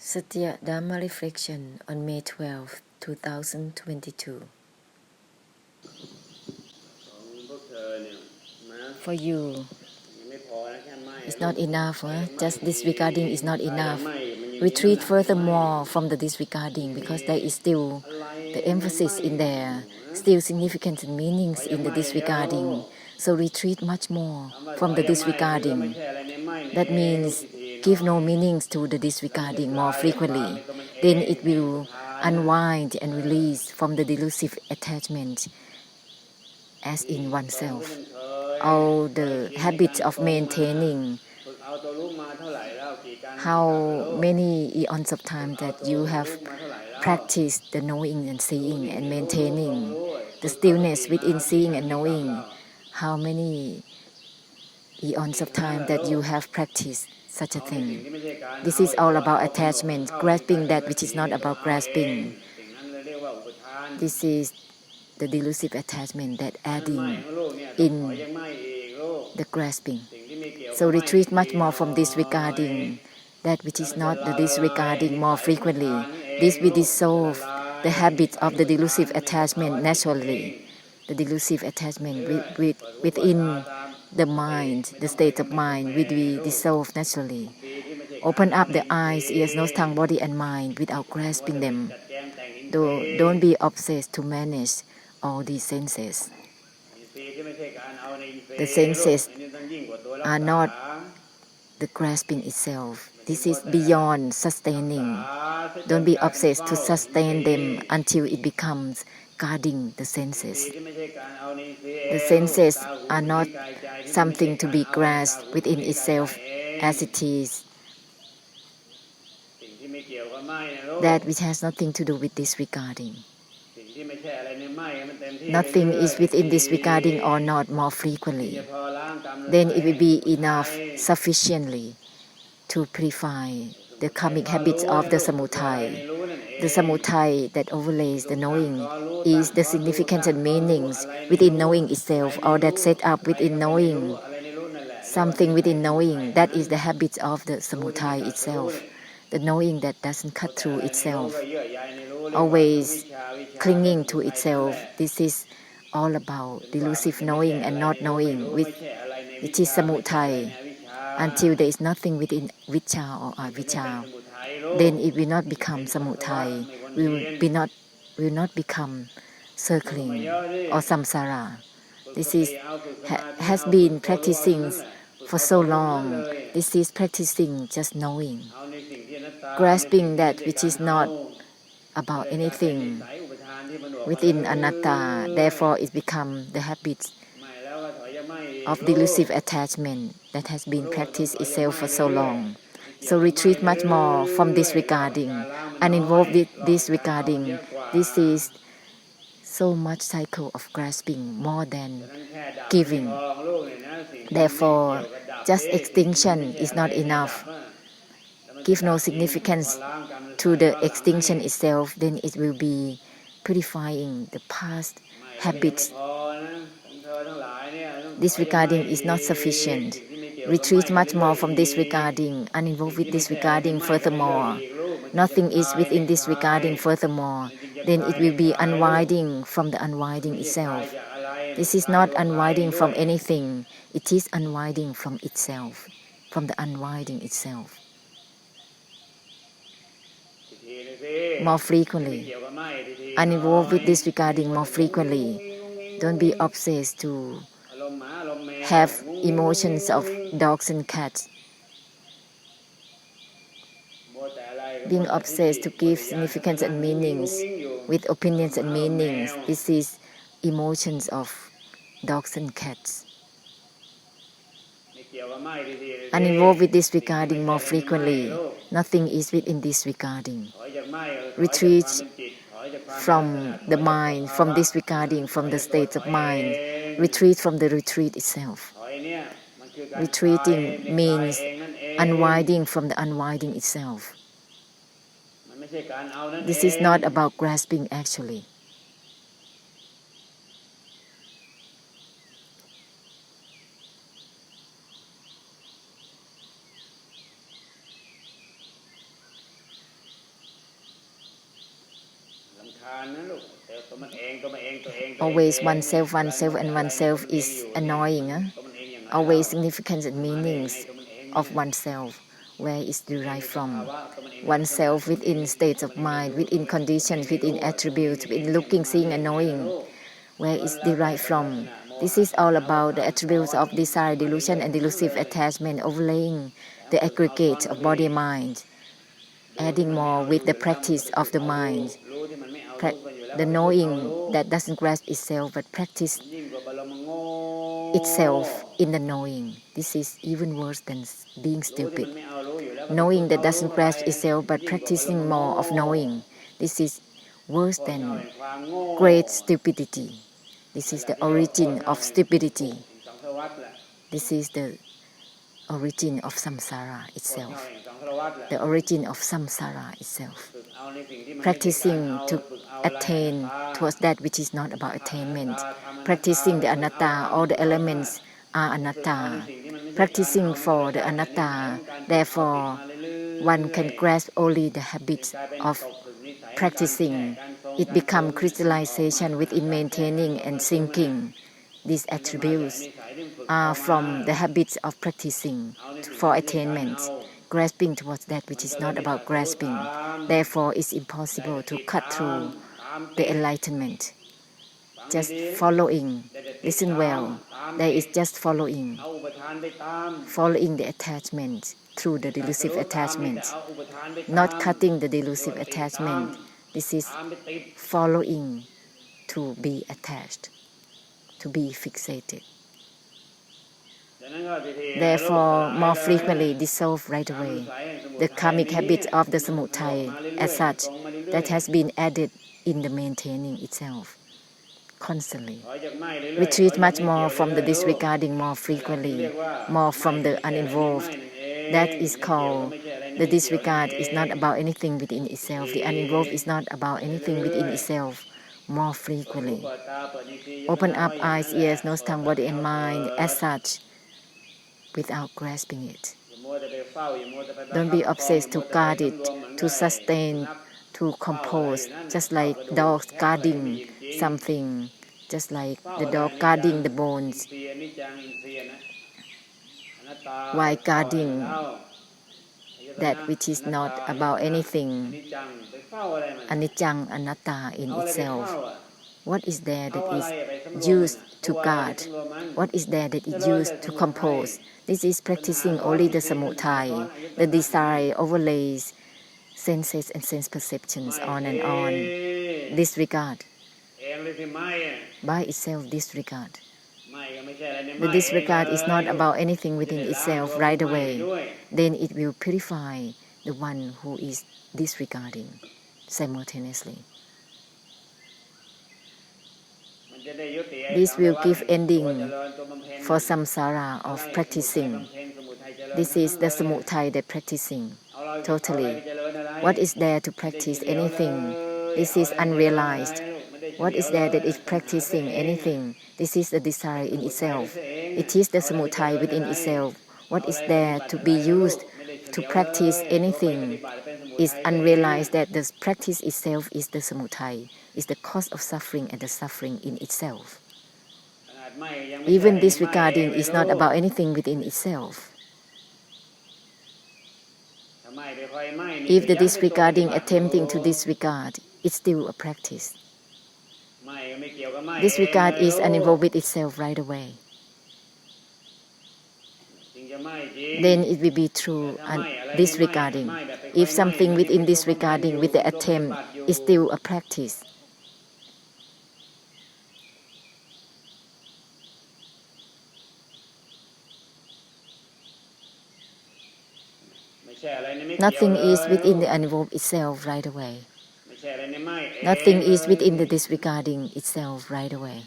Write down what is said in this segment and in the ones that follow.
Satya Dharma Reflection on May 12, 2022. For you, it's not enough. Just disregarding is not enough. Retreat furthermore from the disregarding because there is still the emphasis in there, still significant meanings in the disregarding. So retreat much more from the disregarding. That means give no meanings to the disregarding more frequently. Then it will unwind and release from the delusive attachment as in oneself. All the habits of maintaining how many eons of time that you have practiced the knowing and seeing and maintaining the stillness within seeing and knowing, how many eons of time that you have practiced such a thing. This is all about attachment, grasping that which is not about grasping. This is the delusive attachment that adding in the grasping. So retreat much more from disregarding that which is not the disregarding more frequently. This will dissolve the habit of the delusive attachment naturally. The delusive attachment within the mind, the state of mind, will be dissolved naturally. Open up the eyes, ears, nose, tongue, body, and mind without grasping them. Don't be obsessed to manage all these senses. The senses are not the grasping itself. This is beyond sustaining. Don't be obsessed to sustain them until it becomes guarding the senses. The senses are not something to be grasped within itself as it is. That which has nothing to do with disregarding. Nothing is within disregarding or not more frequently. Then it will be enough sufficiently to purify the karmic habits of the Samudhaya. The Samudhaya that overlays the knowing is the significance and meanings within knowing itself, or that set up within knowing, something within knowing. That is the habits of the Samudhaya itself, the knowing that doesn't cut through itself, always clinging to itself. This is all about delusive knowing and not knowing, which is Samudhaya. Until there is nothing within vicha or avijja, then it will not become samudhaya, will not become circling or samsara. This is has been practicing for so long. This is practicing just knowing, grasping that which is not about anything within anatta. Therefore, it becomes the habits of delusive attachment that has been practiced itself for so long. So retreat much more from disregarding, uninvolved with disregarding. This is so much cycle of grasping more than giving. Therefore, just extinction is not enough. Give no significance to the extinction itself, then it will be purifying the past habits. Disregarding is not sufficient. Retreat much more from disregarding, uninvolved with disregarding furthermore. Nothing is within disregarding furthermore. Then it will be unwinding from the unwinding itself. This is not unwinding from anything. It is unwinding from itself, from the unwinding itself. More frequently. Uninvolved with disregarding more frequently. Don't be obsessed to have emotions of dogs and cats. Being obsessed to give significance and meanings with opinions and meanings. This is emotions of dogs and cats. Uninvolved with disregarding more frequently. Nothing is within disregarding. Retreat from the mind, from disregarding, from the states of mind. Retreat from the retreat itself. Retreating means unwinding from the unwinding itself. This is not about grasping actually. Always oneself, oneself, and oneself is annoying. Always significance and meanings of oneself, where it's derived from. Oneself within states of mind, within conditions, within attributes, within looking, seeing, and knowing, where it's derived from. This is all about the attributes of desire, delusion, and delusive attachment overlaying the aggregate of body and mind, adding more with the practice of the mind, the knowing that doesn't grasp itself but practice itself in the knowing. This is even worse than being stupid. Knowing that doesn't grasp itself but practicing more of knowing. This is worse than great stupidity. This is the origin of stupidity. This is the origin of samsara itself. The origin of samsara itself. Practicing to attain towards that which is not about attainment. Practicing the anatta, all the elements are anatta. Practicing for the anatta, therefore one can grasp only the habits of practicing. It becomes crystallization within maintaining and sinking. These attributes are from the habits of practicing for attainment, grasping towards that which is not about grasping. Therefore, it's impossible to cut through the enlightenment. Just following, listen well, there is just following the attachment through the delusive attachment, not cutting the delusive attachment. This is following to be attached, to be fixated. Therefore, more frequently dissolve right away the karmic habits of the samudhaya as such that has been added in the maintaining itself constantly. Retreat much more from the disregarding more frequently, more from the uninvolved. That is called the disregard is not about anything within itself. The uninvolved is not about anything within itself. More frequently. Open up eyes, ears, nose, tongue, body, and mind as such without grasping it. Don't be obsessed to guard it, to sustain, to compose, just like dogs guarding something, just like the dog guarding the bones. Why guarding that which is not about anything, anicca, anatta in itself? What is there that is used to guard? What is there that is used to compose? This is practicing only the samudhaya. The desire overlays senses and sense perceptions on and on. Disregard. By itself, disregard. The disregard is not about anything within itself right away. Then it will purify the one who is disregarding simultaneously. This will give ending for samsara of practicing. This is the samudhaya that practicing totally. What is there to practice anything? This is unrealized. What is there that is practicing anything? This is the desire in itself. It is the samudhaya within itself. What is there to be used to practice anything is unrealized that the practice itself is the samudhaya, is the cause of suffering and the suffering in itself. Even disregarding is not about anything within itself. If the disregarding attempting to disregard, it's still a practice. Disregard is uninvolved with itself right away. Then it will be true disregarding. If something within disregarding with the attempt is still a practice. Nothing is within the uninvolved itself right away. Nothing is within the disregarding itself right away.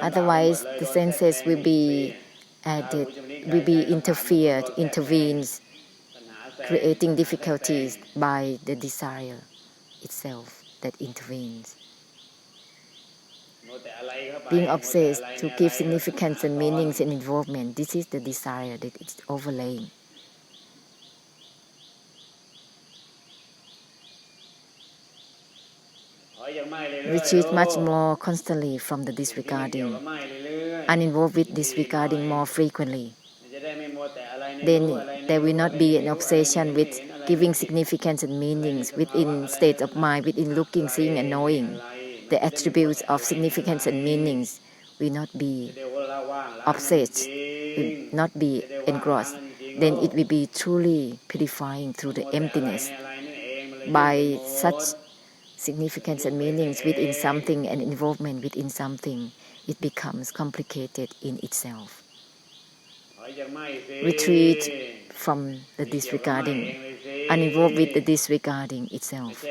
Otherwise, the senses will be added, will be interfered, intervenes, creating difficulties by the desire itself that intervenes. Being obsessed to give significance and meanings and involvement, this is the desire that is overlaying. retreat much more constantly from the disregarding, uninvolved with disregarding more frequently. Then there will not be an obsession with giving significance and meanings within states of mind, within looking, seeing, and knowing. The attributes of significance and meanings will not be obsessed, will not be engrossed. Then it will be truly purifying through the emptiness. By such significance and meanings within something and involvement within something, it becomes complicated in itself. Retreat from the disregarding, uninvolved with the disregarding itself.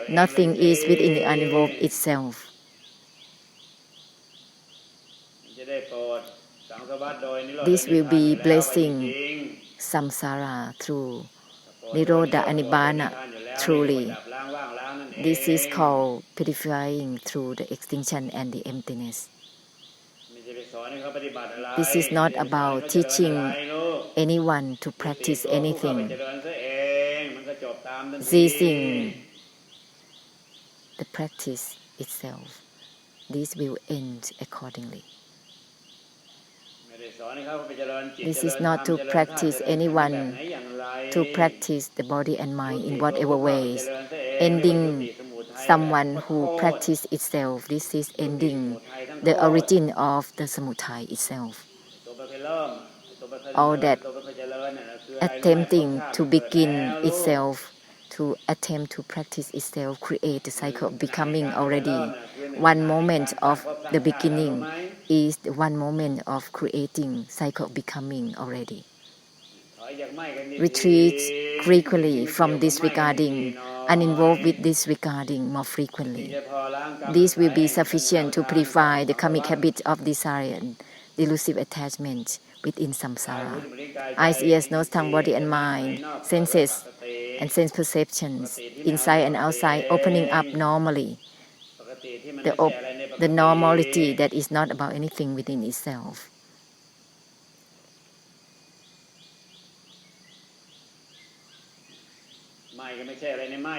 Nothing is within the uninvolved itself. This will be blessing samsara through Nirodha Nibbana truly. This is called purifying through the extinction and the emptiness. This is not about teaching anyone to practice anything, ceasing the practice itself. This will end accordingly. This is not to practice anyone to practice the body and mind in whatever ways, ending someone who practices itself. This is ending the origin of the samudhaya itself. All that attempting to begin itself, to attempt to practice itself, create the cycle of becoming already. One moment of the beginning is the one moment of creating cycle of becoming already. Retreat frequently from disregarding, uninvolved with disregarding more frequently. This will be sufficient to purify the karmic habit of desire and delusive attachment within samsara. Eyes, ears, nose, tongue, body and mind, senses and sense perceptions, inside and outside, opening up normally. The normality that is not about anything within itself.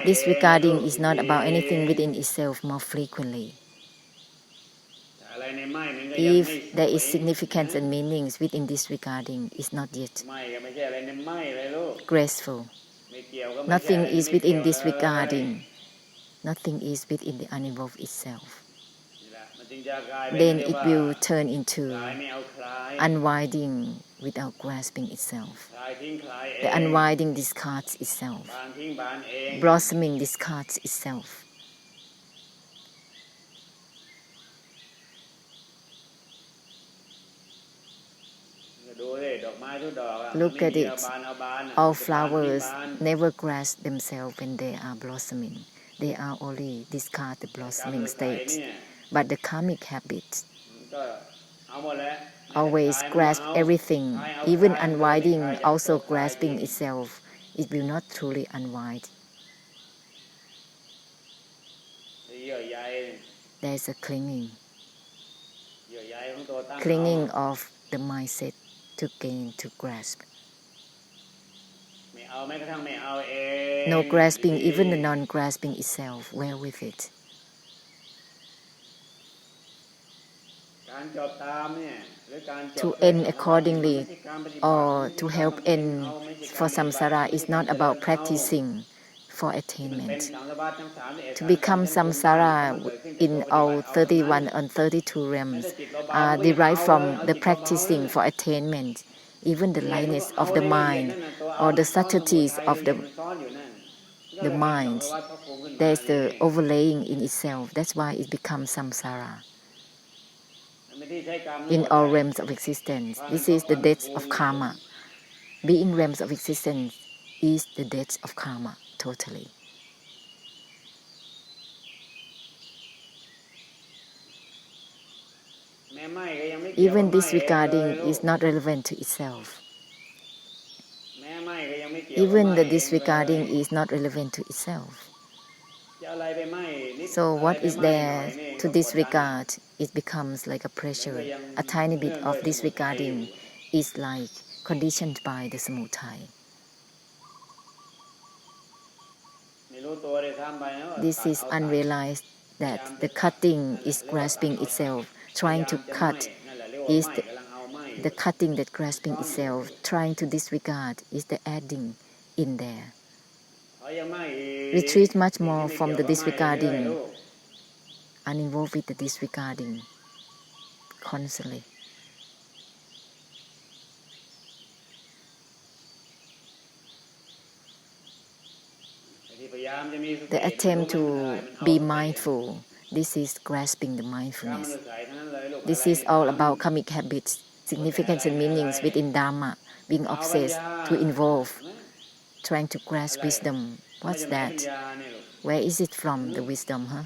Disregarding is not about anything within itself more frequently. If there is significance and meanings within disregarding, is not yet graceful. Nothing is within disregarding. Nothing is within the uninvolved itself. Then it will turn into unwinding without grasping itself. The unwinding discards itself. Blossoming discards itself. Look at it. All flowers never grasp themselves when they are blossoming. They are only discard the blossoming state. But the karmic habit always grasp everything, even unwinding, also grasping itself. It will not truly unwind. There is a clinging of the mindset to gain, to grasp. No grasping, even the non-grasping itself, well with it. To end accordingly or to help end for samsara is not about practicing for attainment. To become samsara in all 31 and 32 realms are derived from the practicing for attainment, even the lightness of the mind or the subtleties of the mind. There is the overlaying in itself. That's why it becomes samsara. In all realms of existence, this is the death of karma. Being realms of existence is the death of karma, totally. Even disregarding is not relevant to itself. Even the disregarding is not relevant to itself. So what is there to disregard? It becomes like a pressure. A tiny bit of disregarding is like conditioned by the samudhaya. This is unrealized that the cutting is grasping itself, trying to cut is the cutting that grasping itself, trying to disregard is the adding in there. Retreat much more from the disregarding, uninvolved with the disregarding constantly. The attempt to be mindful, this is grasping the mindfulness. This is all about karmic habits, significance and meanings within Dharma, being obsessed, to involve, trying to grasp wisdom. What's that? Where is it from, the wisdom, huh?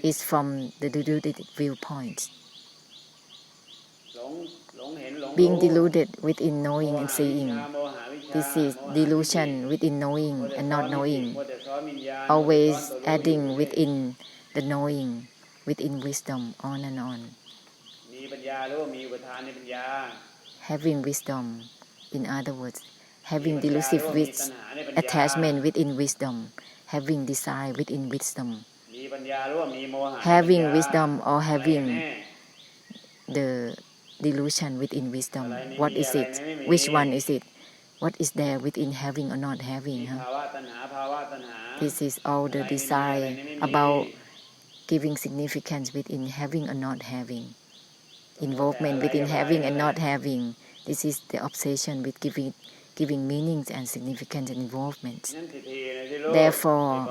It's from the deluded viewpoint. Being deluded within knowing and seeing. This is delusion within knowing and not knowing. Always adding within the knowing, within wisdom, on and on. Having wisdom, in other words, having delusive attachment within wisdom, having desire within wisdom, having wisdom or having the delusion within wisdom. What is it? Which one is it? What is there within having or not having? Huh? This is all the desire about giving significance within having or not having. Involvement within having and not having. This is the obsession with giving meanings and significance and involvement. Therefore,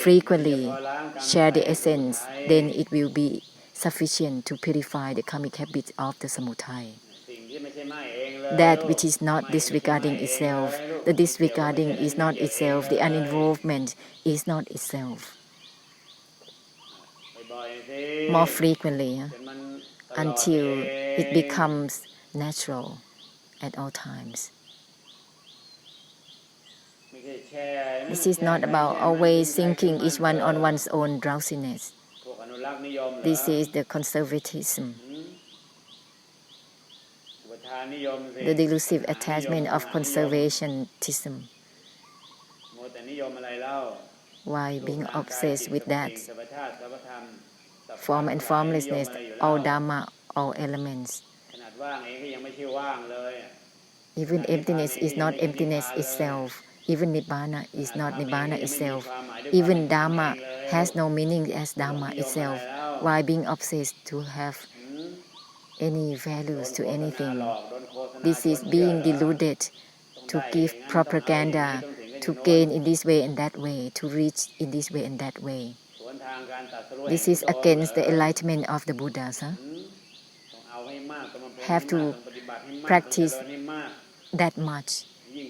frequently share the essence, then it will be sufficient to purify the karmic habits of the Samudhaya. That which is not disregarding itself, the disregarding is not itself, the uninvolvement is not itself. More frequently, until it becomes natural at all times. This is not about always thinking each one on one's own drowsiness. This is the conservatism, the delusive attachment of conservationism. Why being obsessed with that? Form and formlessness, all Dharma, all elements. Even emptiness is not emptiness itself. Even Nibbana is not Nibbana itself. Even Dharma has no meaning as Dharma itself. Why being obsessed to have any values to anything? This is being deluded to give propaganda, to gain in this way and that way, to reach in this way and that way. This is against the enlightenment of the Buddhas. Huh? Have to practice that much,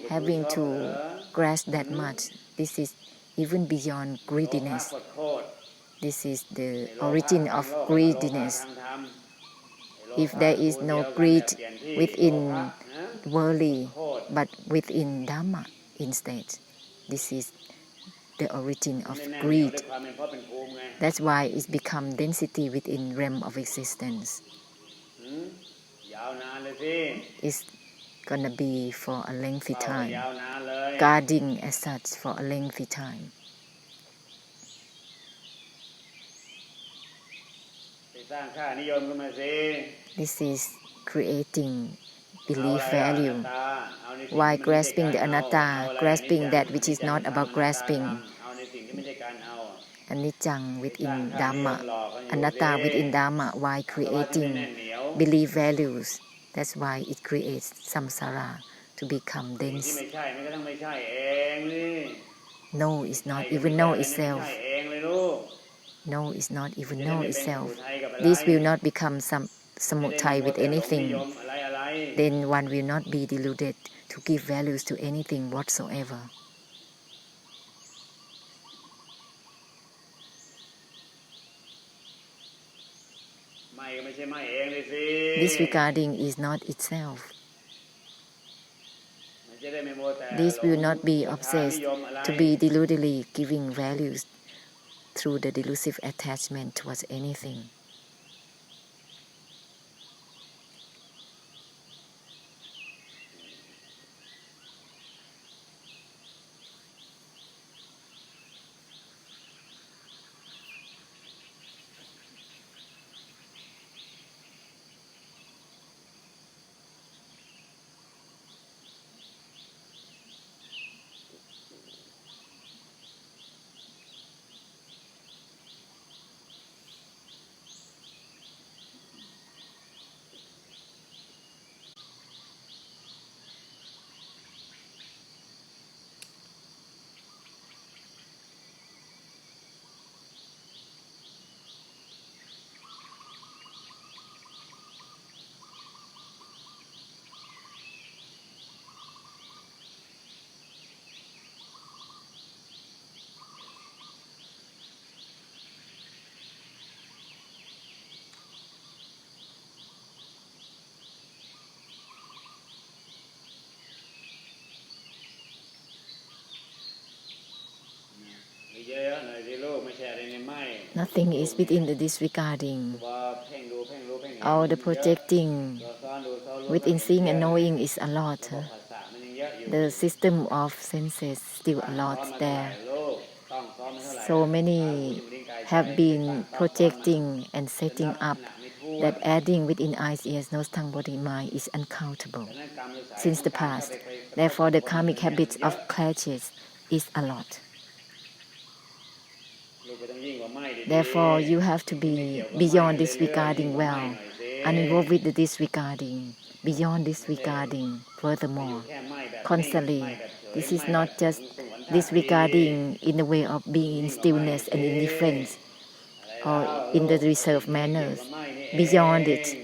having to grasp that much. This is even beyond greediness. This is the origin of greediness. If there is no greed within worldly, but within Dharma instead, this is the origin of greed. That's why it's become density within realm of existence. It's gonna be for a lengthy time, guarding as such for a lengthy time. This is creating belief value. Why grasping the anatta, grasping that which is not about grasping. Anicca within Dharma, anatta within Dharma, why creating belief values. That's why it creates samsara to become dense. No is not even know itself. No is not even know itself. This will not become some samudhaya with anything. Then one will not be deluded to give values to anything whatsoever. Disregarding is not itself. This will not be obsessed to be deludedly giving values through the delusive attachment towards anything. Nothing is within the disregarding. All the projecting within seeing and knowing is a lot. The system of senses still a lot there. So many have been projecting and setting up that adding within eyes, ears, nose, tongue, body, mind is uncountable since the past. Therefore, the karmic habits of clashes is a lot. Therefore, you have to be beyond disregarding well, uninvolved with the disregarding, beyond disregarding, furthermore, constantly. This is not just disregarding in the way of being in stillness and indifference or in the reserved manners. Beyond it,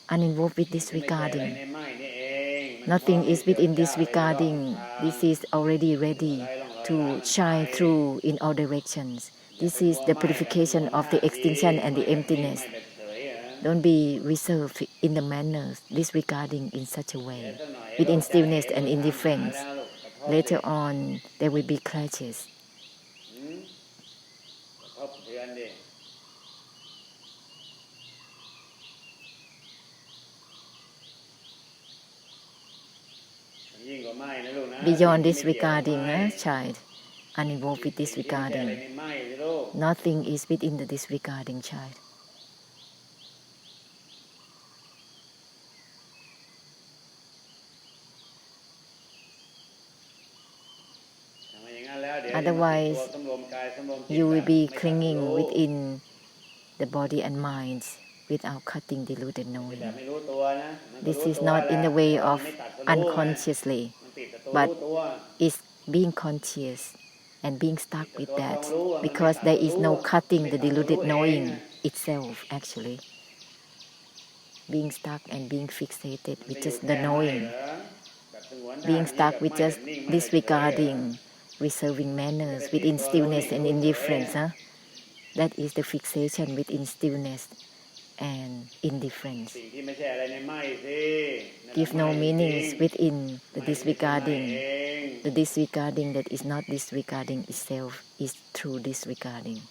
uninvolved with disregarding. Nothing is within disregarding. This is already ready to shine through in all directions. This is the purification of the extinction and the emptiness. Don't be reserved in the manners, disregarding in such a way. Within stillness and indifference, later on there will be clashes. Beyond disregarding, child, uninvolved with disregarding. Nothing is within the disregarding, child. Otherwise, you will be clinging within the body and mind without cutting deluded knowing. This is not in the way of unconsciously, but is being conscious and being stuck with that, because there is no cutting the deluded knowing itself actually. Being stuck and being fixated with just the knowing, being stuck with just disregarding, reserving manners within stillness and indifference. That is the fixation within stillness and indifference. Give no meanings within the disregarding. The disregarding that is not disregarding itself is true disregarding.